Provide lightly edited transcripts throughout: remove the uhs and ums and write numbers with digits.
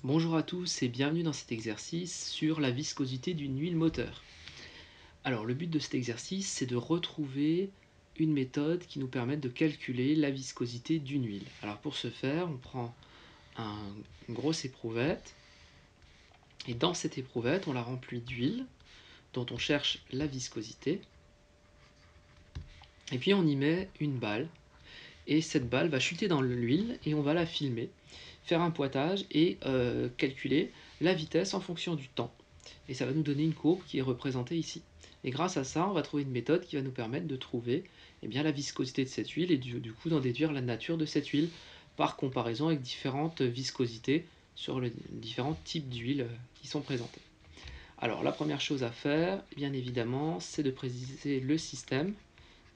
Bonjour à tous et bienvenue dans cet exercice sur la viscosité d'une huile moteur. Alors le but de cet exercice, c'est de retrouver une méthode qui nous permette de calculer la viscosité d'une huile. Alors pour ce faire, on prend une grosse éprouvette et dans cette éprouvette, on la remplit d'huile dont on cherche la viscosité. Et puis on y met une balle et cette balle va chuter dans l'huile et on va la filmer, faire un pointage et calculer la vitesse en fonction du temps. Et ça va nous donner une courbe qui est représentée ici. Et grâce à ça, on va trouver une méthode qui va nous permettre de trouver la viscosité de cette huile et du coup d'en déduire la nature de cette huile par comparaison avec différentes viscosités sur les différents types d'huiles qui sont présentés. Alors la première chose à faire, bien évidemment, c'est de préciser le système.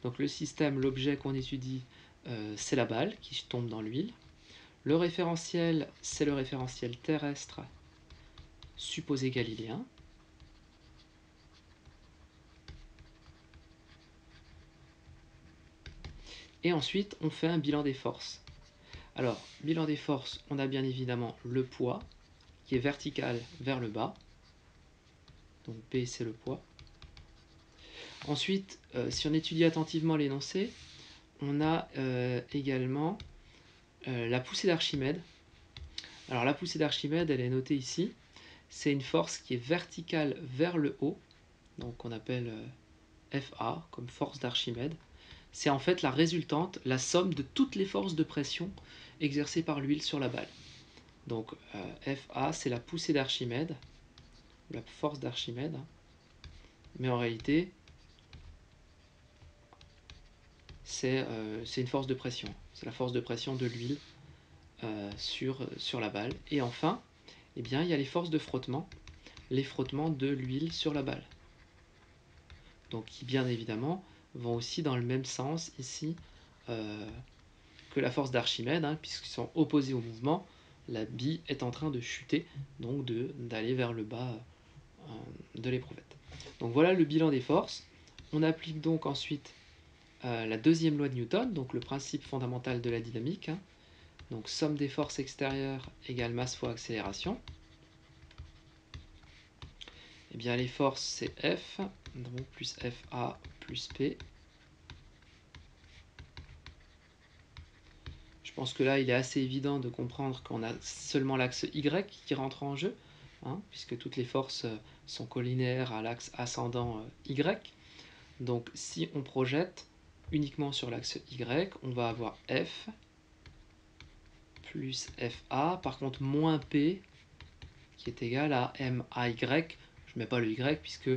Donc le système, l'objet qu'on étudie, c'est la balle qui tombe dans l'huile. Le référentiel, c'est le référentiel terrestre supposé galiléen. Et ensuite, on fait un bilan des forces. Alors, bilan des forces, on a bien évidemment le poids, qui est vertical vers le bas. Donc P, c'est le poids. Ensuite, si on étudie attentivement l'énoncé, on a également la poussée d'Archimède. Alors la poussée d'Archimède, elle est notée ici. C'est une force qui est verticale vers le haut, donc on appelle FA, comme force d'Archimède. C'est en fait la résultante, la somme de toutes les forces de pression exercées par l'huile sur la balle. Donc FA, c'est la poussée d'Archimède, la force d'Archimède, mais en réalité, c'est une force de pression. C'est la force de pression de l'huile sur la balle. Et enfin, il y a les forces de frottement, les frottements de l'huile sur la balle. Donc qui, bien évidemment, vont aussi dans le même sens ici que la force d'Archimède, puisqu'ils sont opposés au mouvement. La bille est en train de chuter, donc d'aller vers le bas de l'éprouvette. Donc voilà le bilan des forces. On applique donc ensuite la deuxième loi de Newton, donc le principe fondamental de la dynamique. Donc somme des forces extérieures égale masse fois accélération. Et bien les forces c'est F, donc plus FA plus P. Je pense que là il est assez évident de comprendre qu'on a seulement l'axe Y qui rentre en jeu, puisque toutes les forces sont collinéaires à l'axe ascendant Y. Donc si on projette uniquement sur l'axe Y, on va avoir F plus FA, par contre moins P qui est égal à MAY. Je ne mets pas le Y puisque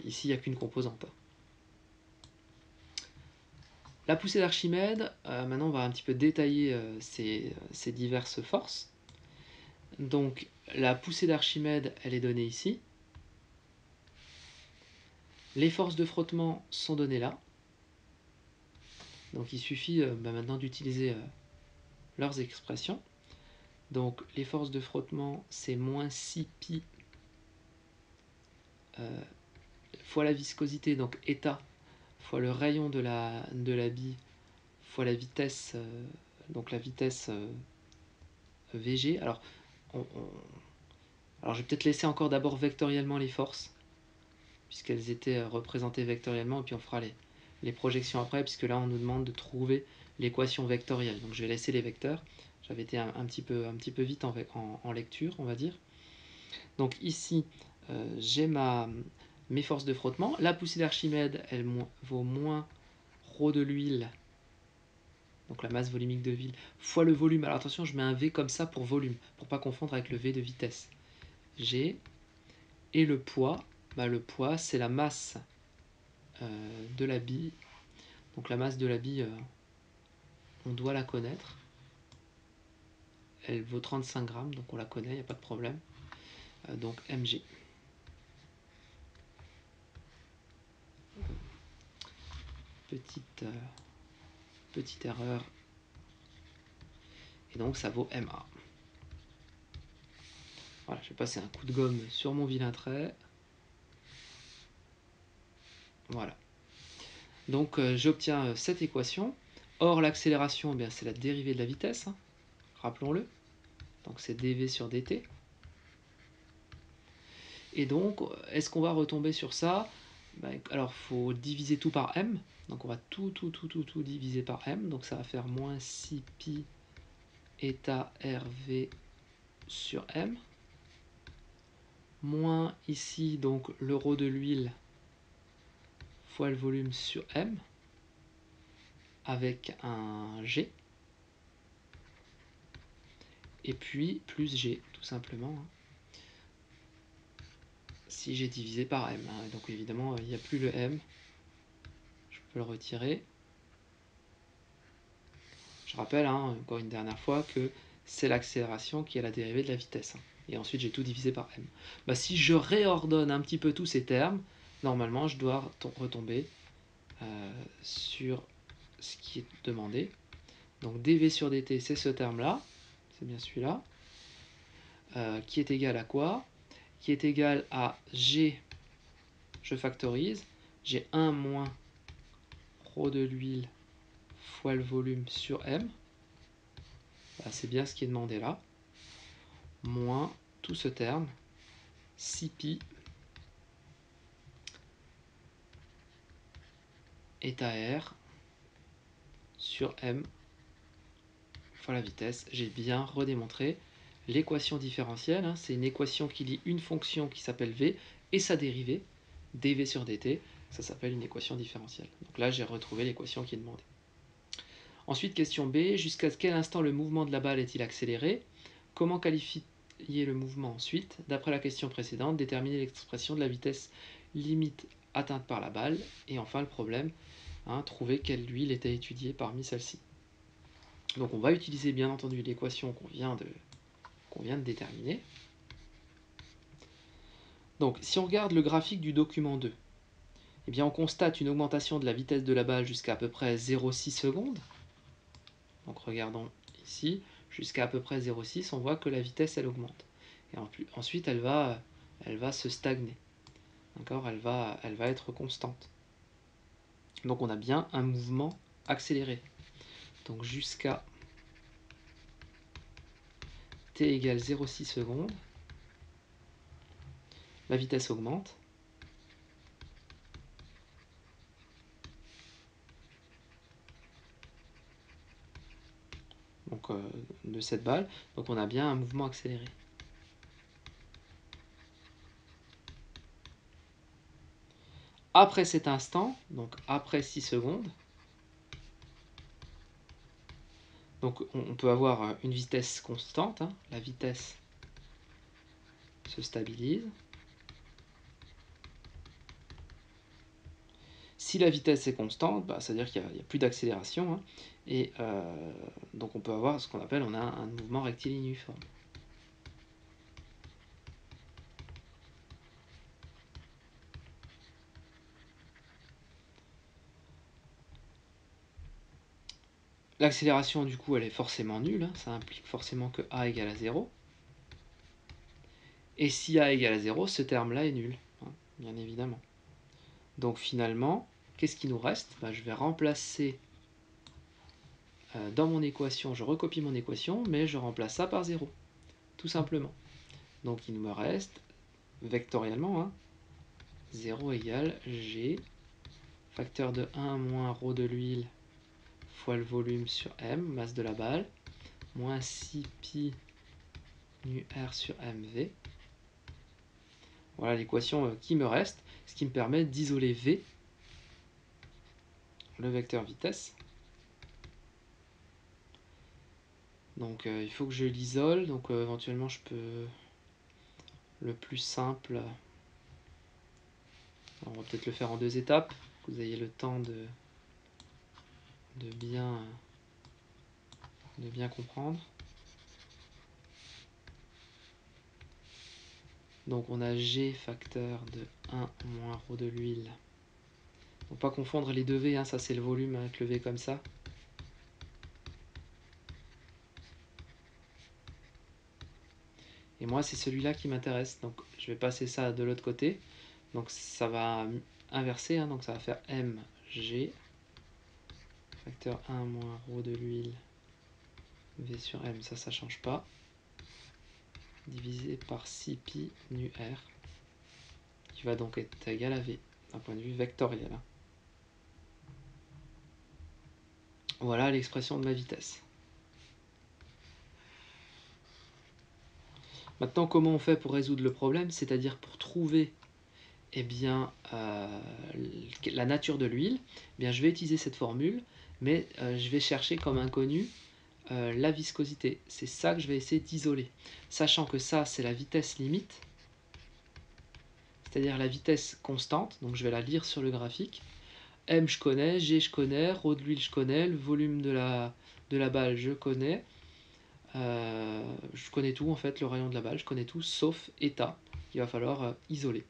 ici il n'y a qu'une composante. La poussée d'Archimède, maintenant on va un petit peu détailler ces diverses forces. Donc la poussée d'Archimède, elle est donnée ici. Les forces de frottement sont données là. Donc il suffit maintenant d'utiliser leurs expressions. Donc les forces de frottement, c'est moins 6 pi fois la viscosité, donc état, fois le rayon de la bille, fois la vitesse, donc la vitesse VG. Alors, alors je vais peut-être laisser encore d'abord vectoriellement les forces, puisqu'elles étaient représentées vectoriellement, et puis on fera les projections après, puisque là on nous demande de trouver l'équation vectorielle. Donc je vais laisser les vecteurs. J'avais été un petit peu vite en lecture, on va dire. Donc ici, j'ai mes forces de frottement. La poussée d'Archimède, elle vaut moins ρ de l'huile, donc la masse volumique de l'huile, fois le volume. Alors attention, je mets un V comme ça pour volume, pour pas confondre avec le V de vitesse. G. Et le poids, le poids, c'est la masse de la bille. Donc la masse de la bille, on doit la connaître. Elle vaut 35 grammes, donc on la connaît, il n'y a pas de problème. Donc mg. Petite erreur. Et donc ça vaut MA. Voilà, je vais passer un coup de gomme sur mon vilain trait. Voilà. Donc j'obtiens cette équation. Or l'accélération, c'est la dérivée de la vitesse, rappelons-le. donc c'est dV sur dt. Et donc, est-ce qu'on va retomber sur ça? Alors, il faut diviser tout par m. Donc, on va tout diviser par m. Donc, ça va faire moins 6 pi eta rv sur m. Moins ici, donc, le rho de l'huile fois le volume sur m. Avec un g. Et puis, plus g, tout simplement. Si j'ai divisé par m. Donc, évidemment, il n'y a plus le m. Je peux le retirer. Je rappelle, encore une dernière fois, que c'est l'accélération qui est la dérivée de la vitesse. Et ensuite, j'ai tout divisé par m. Si je réordonne un petit peu tous ces termes, normalement, je dois retomber sur ce qui est demandé. Donc, dv sur dt, c'est ce terme-là. C'est bien celui-là. Qui est égal à quoi? Qui est égal à g, je factorise, j'ai 1 moins rho de l'huile fois le volume sur m. C'est bien ce qui est demandé là. Moins tout ce terme, 6 pi eta r sur m fois la vitesse. J'ai bien redémontré l'équation différentielle. C'est une équation qui lie une fonction qui s'appelle v et sa dérivée, dv sur dt. Ça s'appelle une équation différentielle. Donc là, j'ai retrouvé l'équation qui est demandée. Ensuite, question B. Jusqu'à quel instant le mouvement de la balle est-il accéléré? Comment qualifier le mouvement ensuite? D'après la question précédente, déterminer l'expression de la vitesse limite atteinte par la balle. Et enfin, le problème, trouver quelle huile était étudiée parmi celles-ci. Donc on va utiliser bien entendu l'équation qu'on vient de déterminer. Donc si on regarde le graphique du document 2, eh bien on constate une augmentation de la vitesse de la balle jusqu'à à peu près 0,6 secondes. Donc regardons ici, jusqu'à à peu près 0,6, on voit que la vitesse elle augmente. Et ensuite elle va se stagner. D'accord, elle va être constante. Donc on a bien un mouvement accéléré. Donc jusqu'à t égale 0,6 secondes, la vitesse augmente. Donc de cette balle. Donc on a bien un mouvement accéléré. Après cet instant, donc après 6 secondes, donc on peut avoir une vitesse constante, la vitesse se stabilise. Si la vitesse est constante, c'est-à-dire qu'il n'y a plus d'accélération, et donc on peut avoir ce qu'on appelle un mouvement rectiligne uniforme. L'accélération du coup elle est forcément nulle, ça implique forcément que a égale à 0. Et si a égale à 0, ce terme-là est nul, bien évidemment. Donc finalement, qu'est-ce qui nous reste? Je vais remplacer dans mon équation, je recopie mon équation, mais je remplace ça par 0, tout simplement. Donc il me reste, vectoriellement, 0 égale g, facteur de 1 moins rho de l'huile fois le volume sur m, masse de la balle, moins 6 pi nu r sur mv. Voilà l'équation qui me reste, ce qui me permet d'isoler v, le vecteur vitesse. Donc il faut que je l'isole, donc éventuellement je peux, le plus simple, on va peut-être le faire en 2 étapes, que vous ayez le temps de bien comprendre. Donc on a G facteur de 1 moins rho de l'huile. Il ne faut pas confondre les deux V, ça c'est le volume avec le V comme ça. Et moi c'est celui-là qui m'intéresse, donc je vais passer ça de l'autre côté. Donc ça va inverser, donc ça va faire mg facteur 1 moins rho de l'huile V sur M, ça change pas. divisé par 6pi nu r, qui va donc être égal à v, d'un point de vue vectoriel. Voilà l'expression de ma vitesse. Maintenant, comment on fait pour résoudre le problème, c'est-à-dire pour trouver eh bien, la nature de l'huile? Eh bien, je vais utiliser cette formule, mais je vais chercher comme inconnu la viscosité. C'est ça que je vais essayer d'isoler, sachant que ça, c'est la vitesse limite, c'est-à-dire la vitesse constante, donc je vais la lire sur le graphique. M je connais, G je connais, ρ de l'huile je connais, le volume de la balle je connais, je connais tout en fait, le rayon de la balle, je connais tout, sauf état, qu'il va falloir isoler.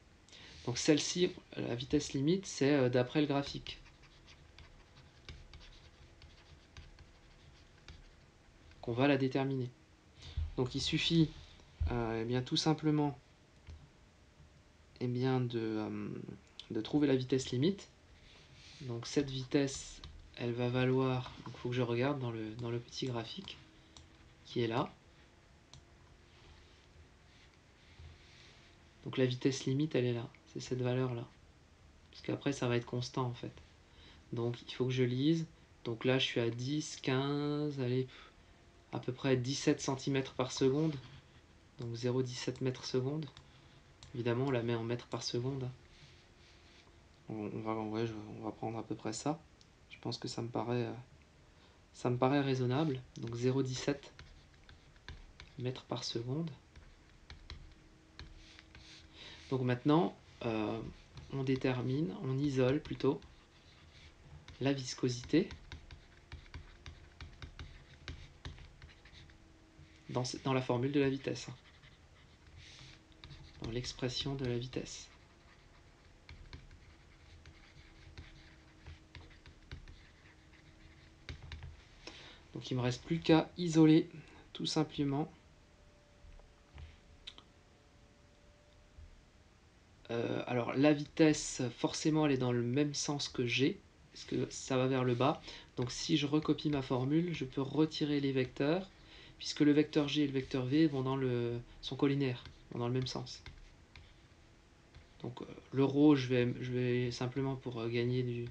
Donc celle-ci, la vitesse limite, c'est d'après le graphique. Qu'on va la déterminer. Donc il suffit eh bien, tout simplement eh bien, de trouver la vitesse limite. Donc cette vitesse, elle va valoir, il faut que je regarde dans le petit graphique qui est là. Donc la vitesse limite, elle est là, c'est cette valeur-là. Parce qu'après, ça va être constant en fait. Donc il faut que je lise. Donc là, je suis à 10, 15, allez, à peu près 17 cm par seconde. Donc 0,17 mètres seconde. Évidemment, on la met en mètres par seconde. On va prendre à peu près ça. Je pense que ça me paraît raisonnable. Donc 0,17 mètres par seconde. Donc maintenant, on détermine, on isole plutôt la viscosité dans la formule de la vitesse, dans l'expression de la vitesse. Donc il ne me reste plus qu'à isoler tout simplement alors la vitesse, forcément elle est dans le même sens que G, parce que ça va vers le bas. Donc si je recopie ma formule, je peux retirer les vecteurs, puisque le vecteur G et le vecteur V sont collinaires, vont dans le même sens. Donc le ρ, je vais simplement pour gagner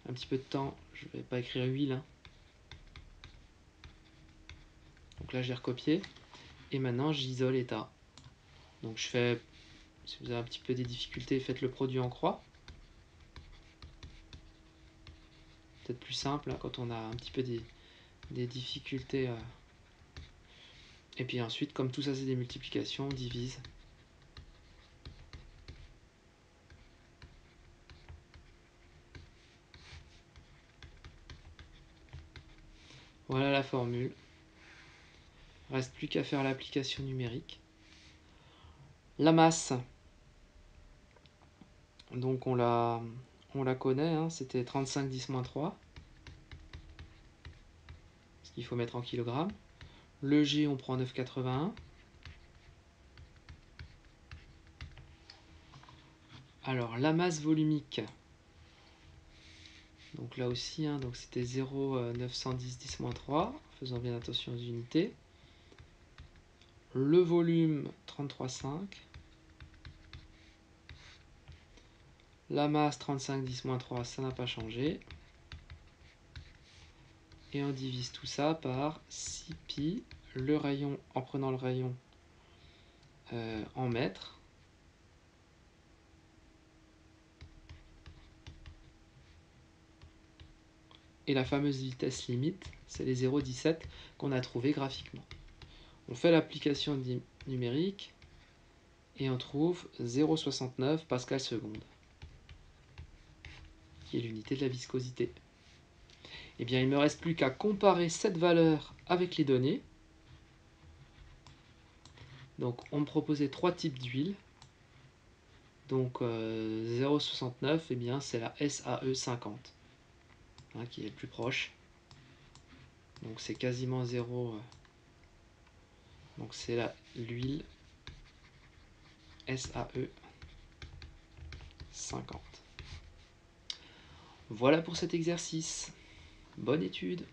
un petit peu de temps, je ne vais pas écrire huile. Hein. Donc là j'ai recopié, et maintenant j'isole état. Donc je fais, si vous avez un petit peu des difficultés, faites le produit en croix. Peut-être plus simple hein, quand on a un petit peu des difficultés. Et puis ensuite, comme tout ça c'est des multiplications, on divise. Voilà la formule. Reste plus qu'à faire l'application numérique. La masse, donc on la connaît, hein, c'était 35 10-3, ce qu'il faut mettre en kilogrammes. Le G, on prend 9,81. Alors la masse volumique, donc là aussi, hein, donc c'était 0,910 10-3, faisant bien attention aux unités. Le volume 33,5. La masse 35 10-3, ça n'a pas changé. Et on divise tout ça par 6pi, le rayon, en prenant le rayon en mètres. Et la fameuse vitesse limite, c'est les 0,17 qu'on a trouvé graphiquement. On fait l'application numérique et on trouve 0,69 pascal seconde, qui est l'unité de la viscosité. Et bien il ne me reste plus qu'à comparer cette valeur avec les données. Donc on me proposait 3 types d'huile. Donc 0,69, eh bien c'est la SAE 50, hein, qui est le plus proche. Donc c'est quasiment 0. Donc c'est l'huile SAE 50. Voilà pour cet exercice. Bonne étude.